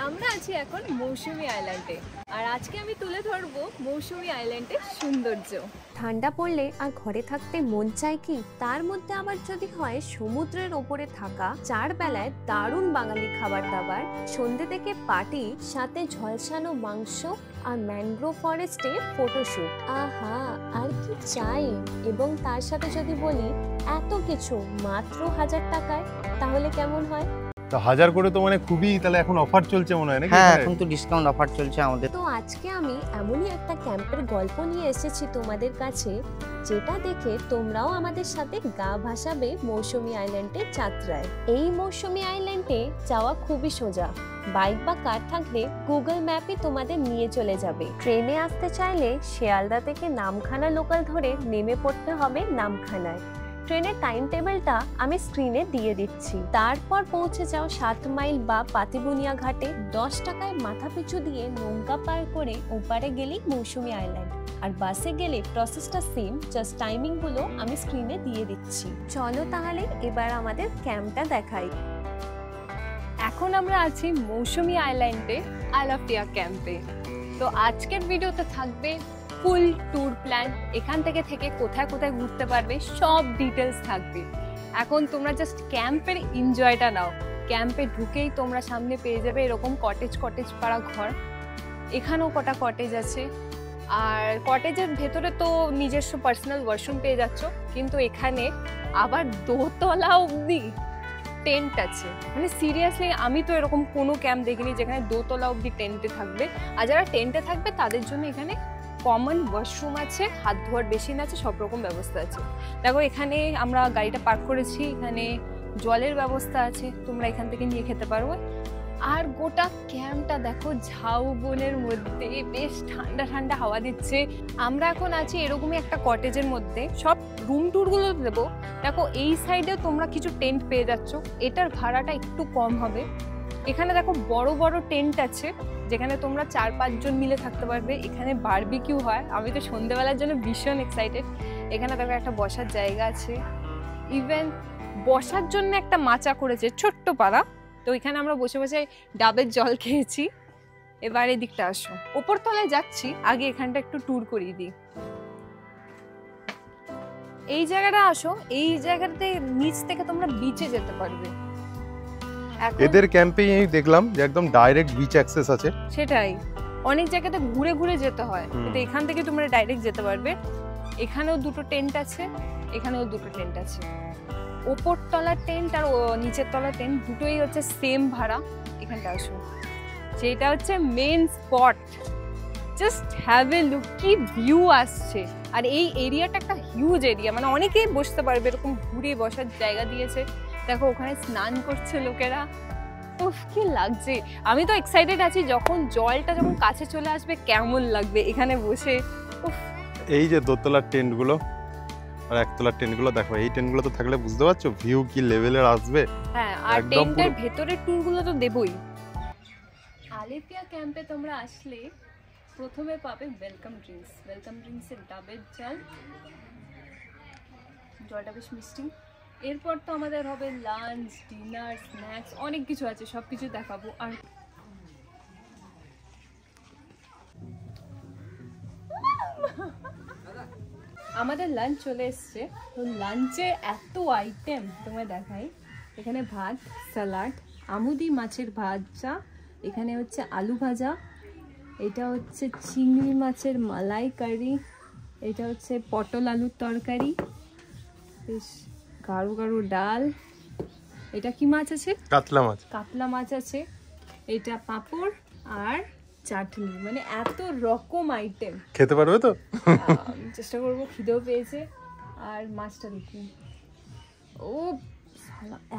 আমরা আছি এখন মৌসুমী আইল্যান্ডে, আর আজকে আমি তুলে ধরবো মৌসুমী আইল্যান্ডের সৌন্দর্য। ঠান্ডা পড়লে আর ঘরে থাকতে মন চায় কি, তার মধ্যে আবার যদি হয় সমুদ্রের ওপরে থাকা, চার বেলায় দারুণ বাঙালি খাবার দাবার, সন্ধ্যে থেকে পার্টি, সাথে ঝলসানো মাংস আর ম্যানগ্রোভ ফরেস্টে ফটোশুট। আহা, আর কি চাই। এবং তার সাথে যদি বলি এত কিছু মাত্র 1000 টাকায়, তাহলে কেমন হয়? তো 1000 করে তো মানে খুবই, তাহলে এখন অফার চলছে মনে হয় নাকি? হ্যাঁ, এখন তো ডিসকাউন্ট অফার চলছে আমাদের। তো আজকে আমি এমনই একটা ক্যাম্পের গল্প নিয়ে এসেছি তোমাদের কাছে, যেটা দেখে তোমরাও আমাদের সাথে গা ভাসাবে মৌসুমী আইল্যান্ডের যাত্রায়। এই মৌসুমী আইল্যান্ডে যাওয়া খুবই সোজা। বাইক বা কার থাকলে গুগল ম্যাপই তোমাদের নিয়ে চলে যাবে। ট্রেনে আসতে চাইলে শিয়ালদা থেকে নামখানা লোকাল ধরে নেমে পড়তে হবে নামখানায়। ট্রেনের টাইম টেবিলটা আমি স্ক্রিনে দিয়ে দিচ্ছি। তারপর পৌঁছে যাও 7 মাইল বা পাতিবুনিয়া ঘাটে। 10 টাকায় মাথা পিছু দিয়ে নৌকা পার করে ওপারে গেলেই মৌসুমী আইল্যান্ড। আর বাসে গেলে প্রসেসটা সেম, জাস্ট টাইমিং গুলো আমি স্ক্রিনে দিয়ে দিচ্ছি। চলো তাহলে এবার আমাদের ক্যাম্পটা দেখাই। এখন আমরা আছি মৌসুমী আইল্যান্ডে আলাপিয়া ক্যাম্পে। তো আজকের ভিডিওতে থাকবে ফুল ট্যুর প্ল্যান, এখান থেকে কোথায় কোথায় ঘুরতে পারবে সব ডিটেলস থাকবে। এখন তোমরা জাস্ট ক্যাম্পের এনজয়টা নাও। ক্যাম্পে ঢুকেই তোমরা সামনে পেয়ে যাবে এরকম কটেজ পাড়া ঘর। এখানেও কটা কটেজ আছে, আর কটেজের ভেতরে তো নিজস্ব পার্সোনাল ওয়াশরুম পেয়ে যাচ্ছ, কিন্তু এখানে আবার দোতলা অবধি টেন্ট আছে। মানে সিরিয়াসলি আমি তো এরকম কোনো ক্যাম্প দেখিনি যেখানে দোতলা অবধি টেন্টে থাকবে। আর যারা টেন্টে থাকবে তাদের জন্য এখানে কমন ওয়াশরুম আছে, হাত ধোয়ার বেসিন আছে, সব রকম ব্যবস্থা আছে। দেখো এখানে আমরা গাড়িটা পার্ক করেছি, এখানে জলের ব্যবস্থা আছে, তোমরা এখান থেকে নিয়ে খেতে পারবে। আর গোটা ক্যাম্পটা দেখো ঝাউবনের মধ্যে, বেশ ঠান্ডা ঠান্ডা হাওয়া দিচ্ছে। আমরা এখন আছি এরকমই একটা কটেজের মধ্যে, সব রুম ট্যুরগুলো দেবো। দেখো এই সাইডে তোমরা কিছু টেন্ট পেয়ে যাচ্ছ, এটার ভাড়াটা একটু কম হবে। এখানে দেখো বড় বড় টেন্ট আছে যেখানে তোমরা 4-5 জন মিলে থাকতে পারবে। এখানে বারবিকিউ হয়, আমি তো সন্ধ্যেবেলার জন্য ভীষণ এক্সাইটেড। এখানে দেখো একটা বসার জায়গা আছে, ইভেন বসার জন্য একটা মাচা করেছে ছোট্ট পাড়া। তো এখানে আমরা বসে বসে ডাবের জল খেয়েছি। এবার এই দিকটা আসো, ওপর তলায় যাচ্ছি, আগে এখানটা একটু ট্যুর করিয়ে দিই। এই জায়গাটা আসো, এই জায়গাতে নিচ থেকে তোমরা বিচে যেতে পারবে। এদের ক্যাম্পে দেখলাম যে একদম ডাইরেক্ট বিচ অ্যাক্সেস আছে। সেটাই, অনেক জায়গাতে ঘুরে ঘুরে যেতে হয়, কিন্তু এখান থেকে তোমরা ডাইরেক্ট যেতে পারবে। এখানেও দুটো টেন্ট আছে, এখানেও দুটো টেন্ট আছে। ওপর তলার টেন্ট আর নিচের তলার টেন্ট দুটোই হচ্ছে সেম ভাড়া। এখানটা আসো, যেটা হচ্ছে main spot. Just have a look, কি ভিউ আসছে। আর এই এরিয়াটা একটা হিউজ এরিয়া, মানে অনেকেই বসতে পারবে, এরকম ঘুরে বসার জায়গা দিয়েছে। দেখো ওখানে স্নান করছে লোকেরা, উফ কি লাগছে। আমি তো এক্সাইটেড আছি, যখন জলটা যখন কাছে চলে আসবে কেমন লাগবে এখানে বসে। উফ, এই যে দোতলার টেন্টগুলো আর একতলার টেন্টগুলো দেখো, এই টেন্টগুলো তো থাকলে বুঝতে পারছো ভিউ কি লেভেলের আসবে। হ্যাঁ, আর টেন্টের ভেতরের ট্যুরগুলো তো দেবই। আলাপিয়া ক্যাম্পে তোমরা আসলে প্রথমে পাবে ওয়েলকাম ড্রিঙ্কসের ডাবের জল, জলটা বেশ মিষ্টি। এরপর তো আমাদের হবে লাঞ্চ, ডিনার, স্ন্যাক্স, অনেক কিছু আছে, সব কিছু দেখাবো। আর আমাদের লাঞ্চ চলে এসছে। তো লাঞ্চে এত আইটেম তোমায় দেখাই। এখানে ভাত, স্যালাড, আমুদি মাছের ভাজা, এখানে হচ্ছে আলু ভাজা, এটা হচ্ছে চিংড়ি মাছের মালাই কারি, এটা হচ্ছে পটল আলুর তরকারি, বেশ গাঢ় গাঢ় ডাল, এটা কি মাছ আছে? কাতলা মাছ আছে, এটা পাঁপড় আর চাটনি। মানে এত রকম আইটেম, খেতে পারবে তো? চেষ্টা করবো, খিদেও পেয়েছে। আর মাছটা দেখি, ও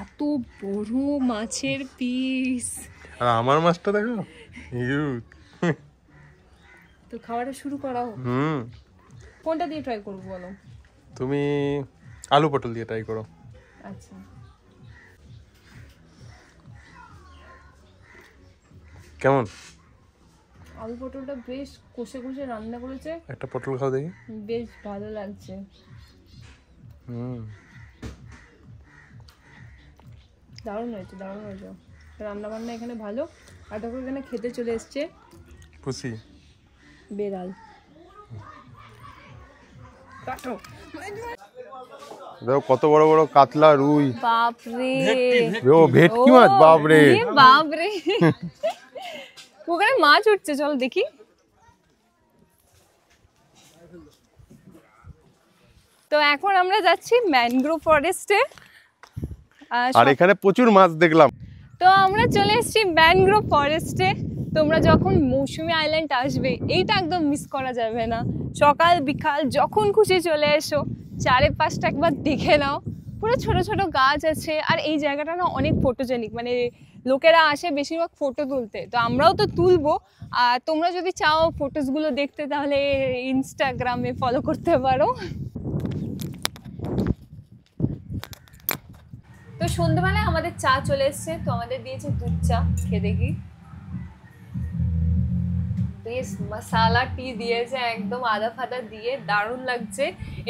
এত বড় মাছের পিস। আর আমার মাছটা দেখো, তো খাওয়াটা শুরু করা হোক। কোনটা দিয়ে ট্রাই করবো বলো? তুমি আলু পটল দিয়ে ট্রাই করো। আচ্ছা, কেমন? আলু পটলটা বেশ কষে কষে রান্না করেছে। একটা পটল খাও দেখি। বেশ ভালো লাগছে। দারুণ হয়েছে, দারুণ হয়েছে। রান্না বান্না এখানে ভালো। আর দেখো এখানে খেতে চলে এসছে খুশি বেড়াল। কাটো। দেখো কত বড় বড় কাতলা, রুই, বাপরে ও ভেটকি মাছ, বাপরে বাপরে ওখানে মাছ উঠছে, চল দেখি। তো এখন আমরা যাচ্ছি ম্যানগ্রোভ ফরেস্টে। আর এখানে প্রচুর মাছ দেখলাম। তো আমরা চলে এসেছি ম্যানগ্রোভ ফরেস্টে। তোমরা যখন মৌসুমী আইল্যান্ড আসবে এইটা একদম মিস করা যাবে না। সকাল বিকাল যখন খুশি চলে এসো, চারিপাশটা একবার দেখে নাও। পুরো ছোট ছোট গাছ আছে, আর এই জায়গাটা না অনেক ফটোজেনিক, মানে লোকেরা আসে বেশিরভাগ ফটো তুলতে। তো আমরাও তো তুলবো। আর তোমরা যদি চাও ফটোসগুলো দেখতে, তাহলে ইনস্টাগ্রামে ফলো করতে পারো। তো সন্ধ্যাবেলায় আমাদের চা চলে এসছে, তো আমাদের দিয়েছে দুধ চা। খেয়ে দেখি। বেশ মশালা টি দিয়েছে, একদম আদা ফাদা দিয়ে, দারুণ লাগছে।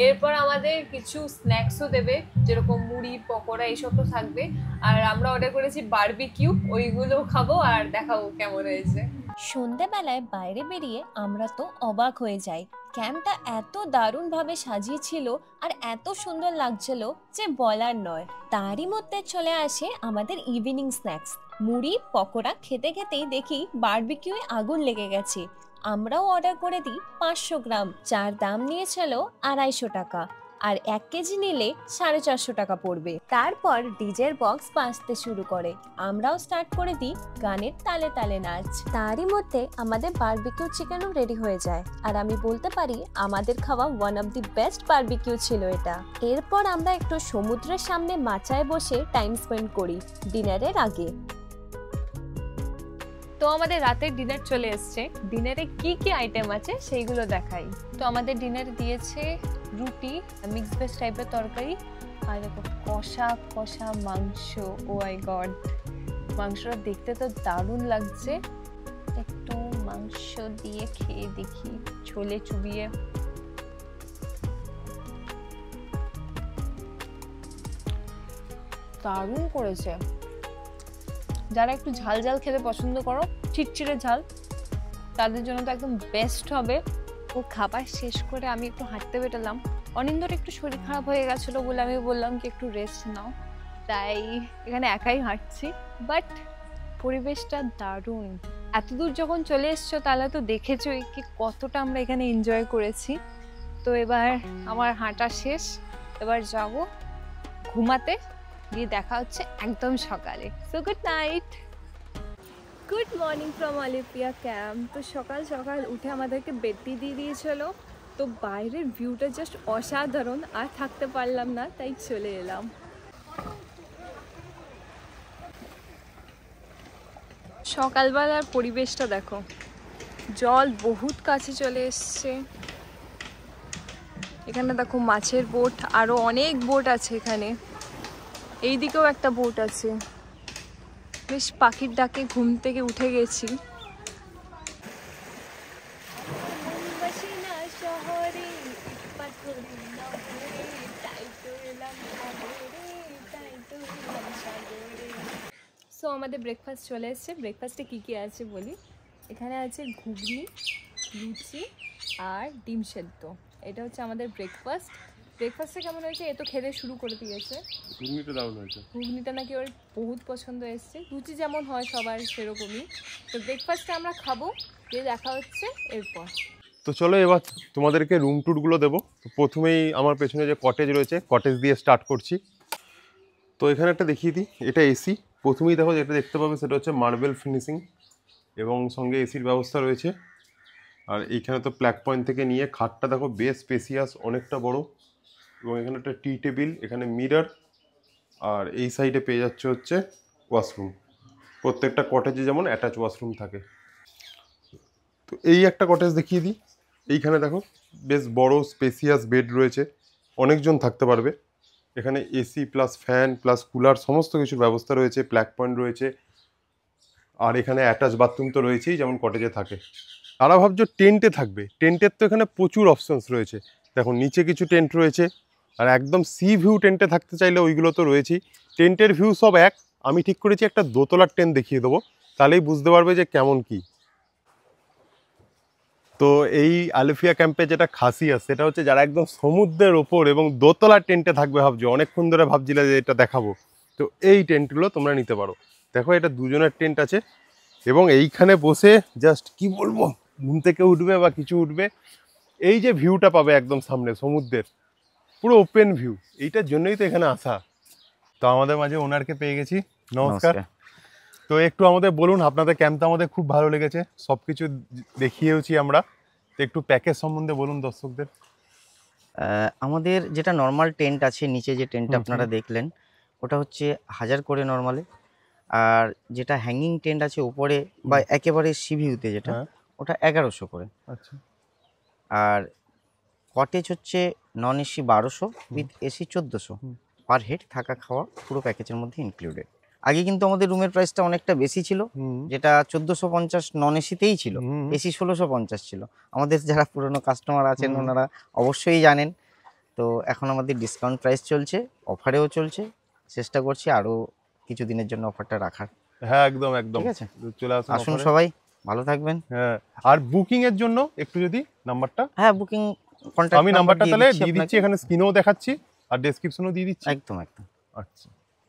এরপর আমাদের কিছু স্ন্যাক্সও দেবে, যেরকম মুড়ি পকোড়া এইসব তো থাকবে। আর আমরা অর্ডার করেছি বারবিকিউ, ওইগুলো খাবো আর দেখাবো কেমন হয়েছে। সন্ধেবেলায় বাইরে বেরিয়ে আমরা তো অবাক হয়ে যাই। ক্যাম্পটা এত দারুণভাবে সাজিয়েছিল আর এত সুন্দর লাগছিল যে বলার নয়। তারই মধ্যে চলে আসে আমাদের ইভিনিং স্ন্যাক্স। মুড়ি পকোড়া খেতে খেতেই দেখি বারবিকিউয়ে আগুন লেগে গেছে। আমরাও অর্ডার করে দিই 500 গ্রাম, যার দাম নিয়েছিল 250 টাকা। আর 1 কেজি নিলে 450 টাকা পড়বে। তারপর ডিজের বক্স বাজতে শুরু করে, আমরাও স্টার্ট করে দিই গানের তালে তালে নাচ। তারই মধ্যে আমাদের বারবিকিউ চিকেনও রেডি হয়ে যায়। আর আমি বলতে পারি আমাদের খাওয়া one of the best barbecue ছিল এটা। এরপর আমরা একটু সমুদ্রের সামনে মাচায় বসে টাইম স্পেন্ড করি ডিনারের আগে। তো আমাদের রাতের ডিনার চলে এসছে। ডিনারে কি কি আইটেম আছে সেইগুলো দেখাই। তো আমাদের ডিনারে দিয়েছে রুটি, মিক্স ভেজ টাইপের তরকারি, আর দেখো কষা কষা মাংস। ও মাই গড, মাংসটা দেখতে তো দারুণ লাগছে। একটু মাংস দিয়ে খেয়ে দেখি, ছোলে চুবিয়ে। দারুণ করেছে। যারা একটু ঝাল ঝাল খেতে পছন্দ করো, চিটচিটে ঝাল, তাদের জন্য তো একদম বেস্ট হবে। ও খাবার শেষ করে আমি একটু হাঁটতে বেরোলাম। অনিন্দর একটু শরীর খারাপ হয়ে গেছিলো বলে আমি বললাম কি একটু রেস্ট নাও, তাই এখানে একাই হাঁটছি। বাট পরিবেশটা দারুণ। এতদূর যখন চলে এসছো তাহলে তো দেখেছোই কি কতটা আমরা এখানে এনজয় করেছি। তো এবার আমার হাঁটা শেষ, এবার যাব ঘুমাতে। গিয়ে দেখা হচ্ছে একদম সকালে। So good night, good morning from Olympia camp. তো সকাল সকাল উঠে আমাদেরকে বেডটি দিয়ে দিয়েছিল। তো বাইরের ভিউটা জাস্ট অসাধারণ, আর থাকতে পারলাম না, তাই চলে এলাম। সকালবেলার পরিবেশটা দেখো, জল বহুত কাছে চলে এসছে। এখানে দেখো মাছের বোট, আরো অনেক বোট আছে এখানে। এই দিকেও একটা বোট আছে। বেশ পাখির ডাকে ঘুম থেকে উঠে গেছি। সো আমাদের ব্রেকফাস্ট চলে এসছে। ব্রেকফাস্টে কী কী আছে বলি। এখানে আছে ঘুগনি, লুচি আর ডিম সেদ্ধ। এটা হচ্ছে আমাদের ব্রেকফাস্ট। ব্রেকফাস্টে কেমন হয়েছে, এ তো খেতে শুরু করে দিয়েছে। ঘুগনিটা দারুণ হয়েছে। ঘুগনিটা নাকি ওর বহুত পছন্দ এসছে। লুচি যেমন হয় সবার সেরকমই। তো ব্রেকফাস্টে আমরা খাবো, দিয়ে দেখা হচ্ছে এরপর। তো চলো এবার তোমাদেরকে রুম ট্যুরগুলো দেবো। তো প্রথমেই আমার পেছনে যে কটেজ রয়েছে, কটেজ দিয়ে স্টার্ট করছি। তো এখানে একটা দেখিয়ে দিই, এটা এসি। প্রথমেই দেখো যেটা দেখতে পাবে সেটা হচ্ছে মার্বেল ফিনিশিং এবং সঙ্গে এসির ব্যবস্থা রয়েছে। আর এইখানে তো প্ল্যাক পয়েন্ট থেকে নিয়ে খাটটা দেখো বেশ স্পেসিয়াস, অনেকটা বড়। এবং এখানে একটা টি টেবিল, এখানে মিরর, আর এই সাইডে পেয়ে যাচ্ছে হচ্ছে ওয়াশরুম। প্রত্যেকটা কটেজে যেমন অ্যাটাচ ওয়াশরুম থাকে। তো এই একটা কটেজ দেখিয়ে দিই। এইখানে দেখো বেশ বড় স্পেসিয়াস বেড রয়েছে, অনেকজন থাকতে পারবে। এখানে AC plus fan plus cooler সমস্ত কিছুর ব্যবস্থা রয়েছে, প্ল্যাক পয়েন্ট রয়েছে। আর এখানে অ্যাটাচ বাথরুম তো রয়েছেই, যেমন কটেজে থাকে। তারা ভাবছো টেন্টে থাকবে, টেন্টের তো এখানে প্রচুর অপশনস রয়েছে। দেখো নিচে কিছু টেন্ট রয়েছে, আর একদম সি ভিউ টেন্টে থাকতে চাইলে ওইগুলো তো রয়েছেই। টেন্টের ভিউ সব এক। আমি ঠিক করেছি একটা দোতলার টেন্ট দেখিয়ে দেবো, তাহলেই বুঝতে পারবে যে কেমন কি। তো এই আলফিয়া ক্যাম্পে যেটা খাসিয়াত সেটা হচ্ছে যারা একদম সমুদ্রের ওপর এবং দোতলার টেন্টে থাকবে ভাবছো, অনেকক্ষণ ধরে ভাবছিলে যে এটা দেখাবো, তো এই টেন্টগুলো তোমরা নিতে পারো। দেখো এটা দুজনের টেন্ট আছে এবং এইখানে বসে জাস্ট কি বলবো, ঘুম থেকে উঠবে বা কিছু উঠবে, এই যে ভিউটা পাবে একদম সামনে সমুদ্রের পুরো ওপেন ভিউ, এইটার জন্যই তো এখানে আসা। তো আমাদের মাঝে ওনারকে পেয়ে গেছি, নমস্কার। তো একটু আমাদের বলুন, আপনাদের ক্যাম্পটা আমাদের খুব ভালো লেগেছে, সব কিছু দেখিয়েওছি আমরা, তো একটু প্যাকেজ সম্বন্ধে বলুন দর্শকদের। আমাদের যেটা নর্মাল টেন্ট আছে, নিচে যে টেন্টটা হুম, আপনারা দেখলেন ওটা হচ্ছে 1000 করে নর্মালে, আর যেটা হ্যাঙ্গিং টেন্ট আছে উপরে বা একেবারে সি ভিউতে যেটা, হ্যাঁ, ওটা 1100 করে। আচ্ছা, আর কটেজ হচ্ছে non AC 1200 with AC 1400 hmm. Per head, থাকা খাওয়া পুরো প্যাকেজের মধ্যে ইনক্লুডেড। আগে কিন্তু আমাদের রুমের প্রাইসটা অনেকটা বেশি ছিল, যেটা 1450 নন এসিতেই ছিল, এসি 1650 ছিল। আমাদের যারা পুরনো কাস্টমার আছেন ওনারা অবশ্যই জানেন। তো এখন আমাদের ডিসকাউন্ট প্রাইস চলছে, অফারেও চলছে, চেষ্টা করছি আরও কিছু দিনের জন্য অফারটা রাখার। হ্যাঁ একদম একদম, ঠিক আছে, চলে আসুন আসুন offer এ। সবাই, ভালো থাকবেন। হ্যাঁ, আর বুকিং এর জন্য একটু যদি নাম্বারটা, হ্যাঁ, বুকিং কন্ট্যাক্ট আমি নাম্বারটা তাহলে দিয়ে দিচ্ছি, এখানে স্ক্রিনেও দেখাচ্ছি আর ডেসক্রিপশনেও দিয়ে দিচ্ছি। একদম একদম। আচ্ছা।